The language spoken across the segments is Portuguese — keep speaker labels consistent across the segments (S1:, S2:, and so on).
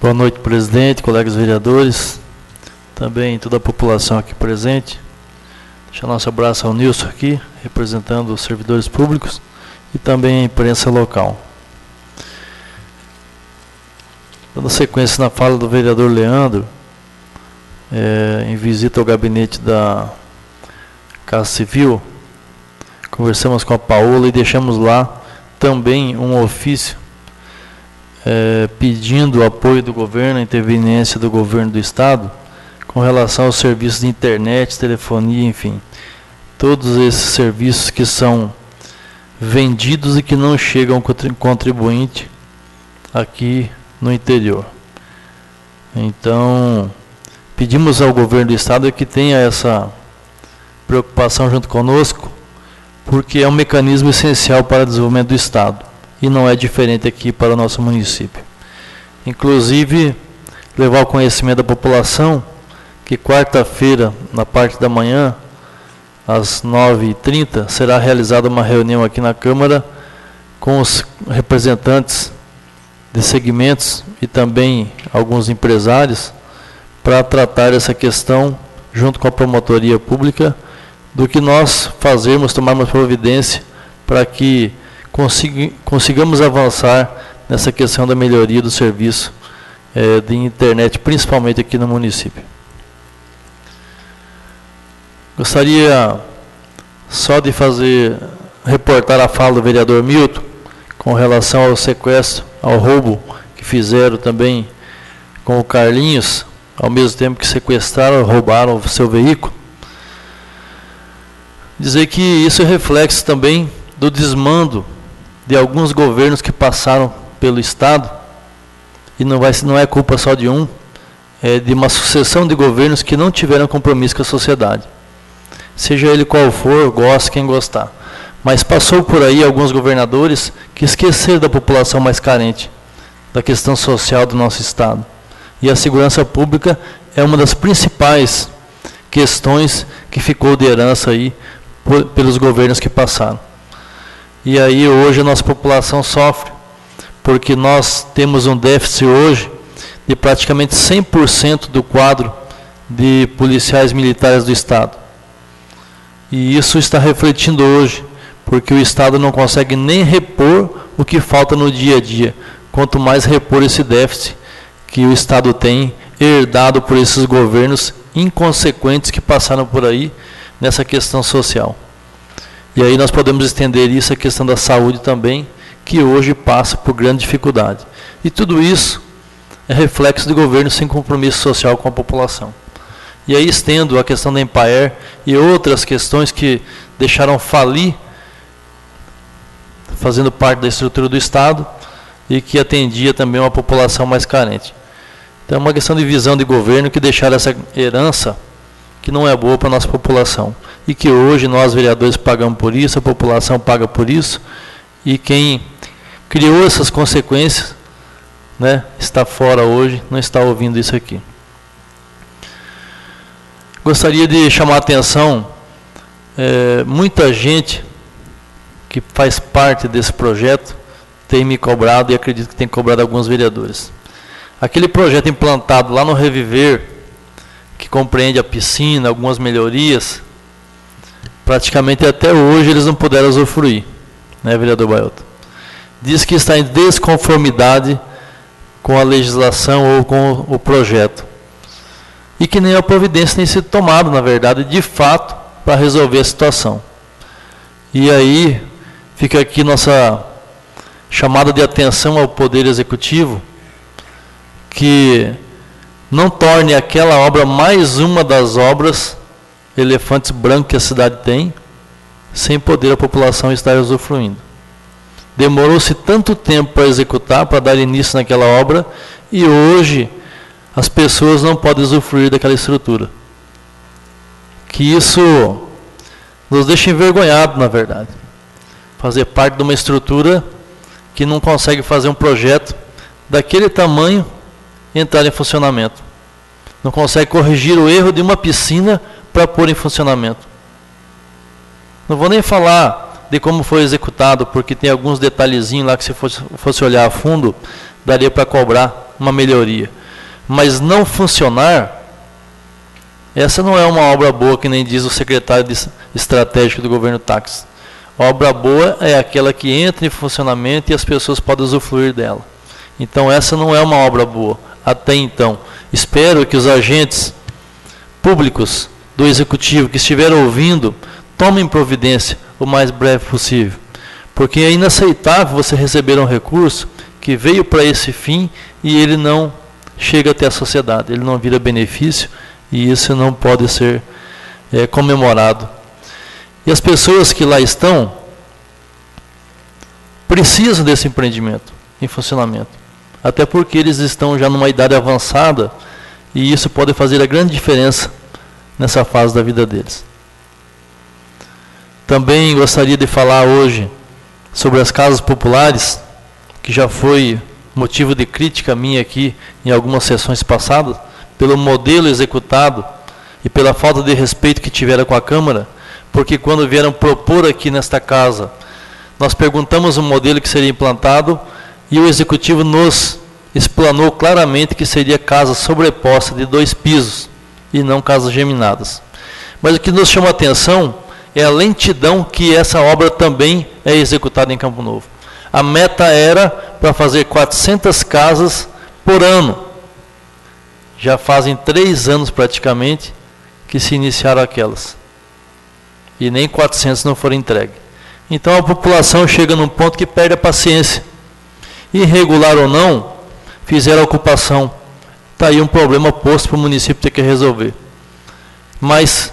S1: Boa noite, presidente, colegas vereadores, também toda a população aqui presente. Deixar nosso abraço ao Nilson aqui, representando os servidores públicos e também a imprensa local. Dando sequência na fala do vereador Leandro, em visita ao gabinete da Casa Civil, conversamos com a Paola e deixamos lá também um ofício pedindo o apoio do governo, a interveniência do governo do Estado, com relação aos serviços de internet, telefonia, enfim, todos esses serviços que são vendidos e que não chegam ao contribuinte aqui no interior. Então, pedimos ao governo do Estado que tenha essa preocupação junto conosco, porque é um mecanismo essencial para o desenvolvimento do Estado. E não é diferente aqui para o nosso município. Inclusive, levar ao conhecimento da população que quarta-feira, na parte da manhã, às 9h30, será realizada uma reunião aqui na Câmara com os representantes de segmentos e também alguns empresários para tratar essa questão junto com a promotoria pública do que nós fazermos, tomarmos providência para que consigamos avançar nessa questão da melhoria do serviço de internet, principalmente aqui no município. Gostaria só de reportar a fala do vereador Milton com relação ao sequestro, ao roubo que fizeram também com o Carlinhos, ao mesmo tempo que sequestraram, roubaram o seu veículo. Dizer que isso é reflexo também do desmando de alguns governos que passaram pelo Estado, e não é culpa só de um, é de uma sucessão de governos que não tiveram compromisso com a sociedade. Seja ele qual for, goste quem gostar. Mas passou por aí alguns governadores que esqueceram da população mais carente, da questão social do nosso Estado. E a segurança pública é uma das principais questões que ficou de herança aí pelos governos que passaram. E aí hoje a nossa população sofre, porque nós temos um déficit hoje de praticamente 100% do quadro de policiais militares do Estado. E isso está refletindo hoje, porque o Estado não consegue nem repor o que falta no dia a dia, quanto mais repor esse déficit que o Estado tem herdado por esses governos inconsequentes que passaram por aí nessa questão social. E aí nós podemos estender isso à questão da saúde também, que hoje passa por grande dificuldade. E tudo isso é reflexo de governo sem compromisso social com a população. E aí estendo a questão da Empaer e outras questões que deixaram falir, fazendo parte da estrutura do Estado, e que atendia também uma população mais carente. Então é uma questão de visão de governo que deixaram essa herança que não é boa para a nossa população. E que hoje nós, vereadores, pagamos por isso, a população paga por isso, e quem criou essas consequências, né, está fora hoje, não está ouvindo isso aqui. Gostaria de chamar a atenção, muita gente que faz parte desse projeto tem me cobrado, e acredito que tem cobrado alguns vereadores. Aquele projeto implantado lá no Reviver, que compreende a piscina, algumas melhorias, praticamente até hoje eles não puderam usufruir, né, vereador Baiotto? Diz que está em desconformidade com a legislação ou com o projeto. E que nem a providência tem sido tomada, na verdade, de fato, para resolver a situação. E aí, fica aqui nossa chamada de atenção ao Poder Executivo, que não torne aquela obra mais uma das obras elefantes brancos que a cidade tem, sem poder a população estar usufruindo. Demorou-se tanto tempo para executar, para dar início naquela obra, e hoje as pessoas não podem usufruir daquela estrutura. Que isso nos deixa envergonhados, na verdade. Fazer parte de uma estrutura que não consegue fazer um projeto daquele tamanho e entrar em funcionamento. Não consegue corrigir o erro de uma piscina para pôr em funcionamento. Não vou nem falar de como foi executado, porque tem alguns detalhezinhos lá que se fosse olhar a fundo, daria para cobrar uma melhoria. Mas não funcionar, essa não é uma obra boa, que nem diz o secretário estratégico do governo Táxi. Obra boa é aquela que entra em funcionamento e as pessoas podem usufruir dela. Então essa não é uma obra boa, até então. Espero que os agentes públicos do Executivo que estiveram ouvindo, tomem providência o mais breve possível. Porque é inaceitável você receber um recurso que veio para esse fim e ele não chega até a sociedade, ele não vira benefício, e isso não pode ser comemorado. E as pessoas que lá estão precisam desse empreendimento em funcionamento, até porque eles estão já numa idade avançada e isso pode fazer a grande diferença nessa fase da vida deles. Também gostaria de falar hoje sobre as casas populares, que já foi motivo de crítica minha aqui em algumas sessões passadas, pelo modelo executado e pela falta de respeito que tiveram com a Câmara, porque quando vieram propor aqui nesta casa, nós perguntamos o modelo que seria implantado e o Executivo nos explanou claramente que seria casa sobreposta de 2 pisos e não casas geminadas. Mas o que nos chama a atenção é a lentidão que essa obra também é executada em Campo Novo. A meta era para fazer 400 casas por ano. Já fazem 3 anos praticamente que se iniciaram aquelas. E nem 400 não foram entregues. Então a população chega num ponto que perde a paciência. Irregular ou não, fizeram a ocupação. Está aí um problema posto para o município ter que resolver. Mas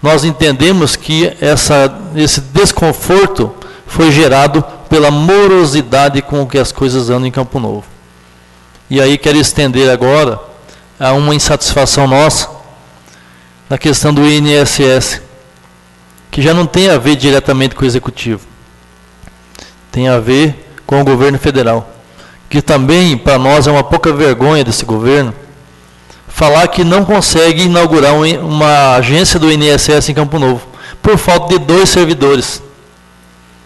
S1: nós entendemos que esse desconforto foi gerado pela morosidade com que as coisas andam em Campo Novo. E aí quero estender agora a uma insatisfação nossa na questão do INSS, que já não tem a ver diretamente com o Executivo, tem a ver com o governo federal, que também para nós é uma pouca vergonha desse governo falar que não consegue inaugurar uma agência do INSS em Campo Novo, por falta de 2 servidores.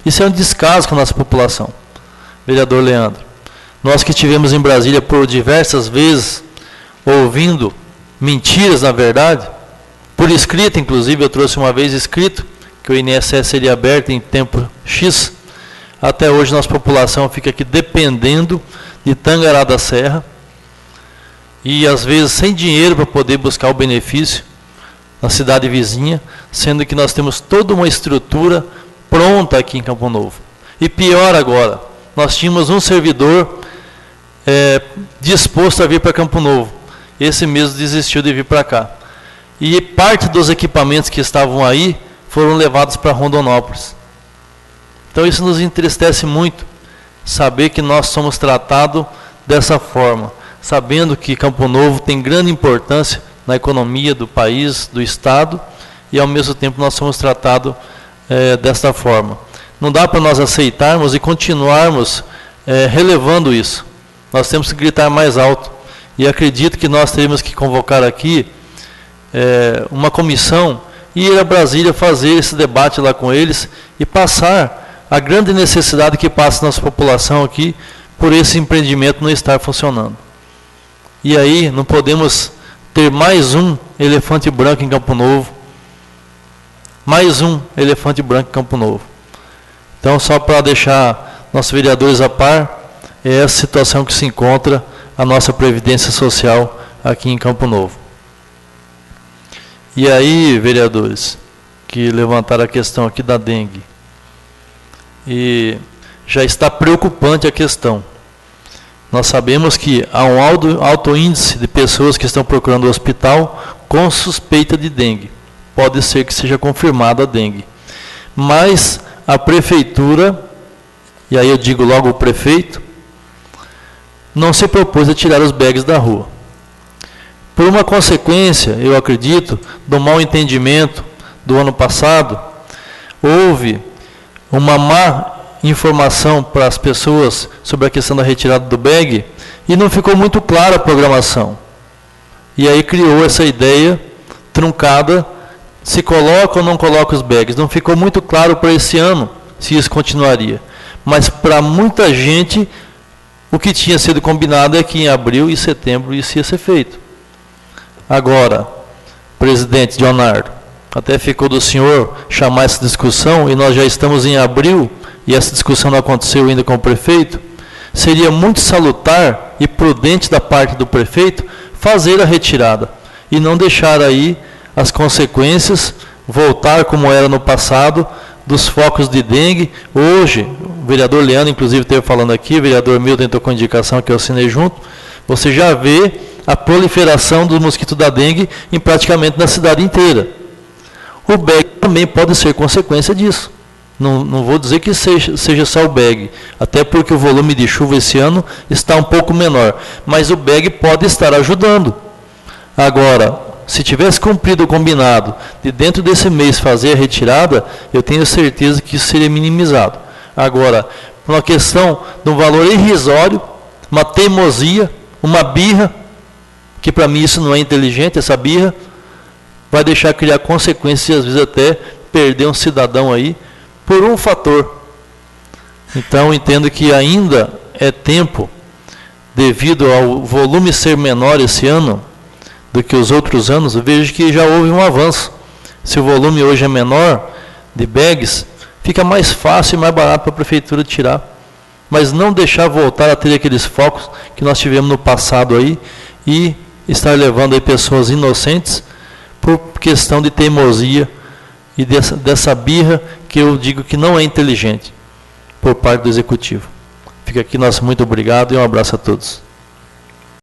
S1: Isso é um descaso com a nossa população, vereador Leandro. Nós que estivemos em Brasília por diversas vezes, ouvindo mentiras, na verdade, por escrito, inclusive, eu trouxe uma vez escrito, que o INSS seria aberto em tempo X. Até hoje, nossa população fica aqui dependendo de Tangará da Serra, e às vezes sem dinheiro para poder buscar o benefício na cidade vizinha, sendo que nós temos toda uma estrutura pronta aqui em Campo Novo. E pior agora, nós tínhamos um servidor disposto a vir para Campo Novo. Esse mesmo desistiu de vir para cá. E parte dos equipamentos que estavam aí foram levados para Rondonópolis. Então isso nos entristece muito, saber que nós somos tratados dessa forma, sabendo que Campo Novo tem grande importância na economia do país, do Estado, e ao mesmo tempo nós somos tratados desta forma. Não dá para nós aceitarmos e continuarmos relevando isso. Nós temos que gritar mais alto. E acredito que nós teremos que convocar aqui uma comissão e ir a Brasília fazer esse debate lá com eles e passar a grande necessidade que passa a nossa população aqui por esse empreendimento não estar funcionando. E aí não podemos ter mais um elefante branco em Campo Novo. Mais um elefante branco em Campo Novo. Então, só para deixar nossos vereadores a par, é essa situação que se encontra a nossa Previdência Social aqui em Campo Novo. E aí, vereadores, que levantaram a questão aqui da dengue. E já está preocupante a questão. Nós sabemos que há um alto índice de pessoas que estão procurando o hospital com suspeita de dengue. Pode ser que seja confirmada a dengue. Mas a prefeitura, e aí eu digo logo o prefeito, não se propôs a tirar os bags da rua. Por uma consequência, eu acredito, do mau entendimento do ano passado, houve uma má informação para as pessoas sobre a questão da retirada do bag e não ficou muito clara a programação. E aí criou essa ideia truncada, se coloca ou não coloca os bags. Não ficou muito claro para esse ano se isso continuaria. Mas para muita gente O que tinha sido combinado é que em abril e setembro isso ia ser feito. Agora, presidente Leonardo, até ficou do senhor chamar essa discussão, e nós já estamos em abril, e essa discussão não aconteceu ainda com o prefeito. Seria muito salutar e prudente da parte do prefeito fazer a retirada, e não deixar aí as consequências voltar como era no passado, dos focos de dengue. Hoje, o vereador Leandro, inclusive, esteve falando aqui, o vereador Milton entrou com indicação que eu assinei junto, você já vê a proliferação do mosquito da dengue em praticamente na cidade inteira. O bag também pode ser consequência disso. Não vou dizer que seja só o bag, até porque o volume de chuva esse ano está um pouco menor, mas o bag pode estar ajudando. Agora, se tivesse cumprido o combinado de dentro desse mês fazer a retirada, eu tenho certeza que isso seria minimizado. Agora, por uma questão de um valor irrisório, uma teimosia, uma birra, que para mim isso não é inteligente, essa birra, vai deixar criar consequências e às vezes até perder um cidadão aí por um fator. Então, entendo que ainda é tempo, devido ao volume ser menor esse ano do que os outros anos, eu vejo que já houve um avanço. Se o volume hoje é menor de bags, fica mais fácil e mais barato para a prefeitura tirar. Mas não deixar voltar a ter aqueles focos que nós tivemos no passado aí e estar levando aí pessoas inocentes por questão de teimosia e dessa birra que eu digo que não é inteligente por parte do Executivo. Fica aqui nosso muito obrigado e um abraço a todos.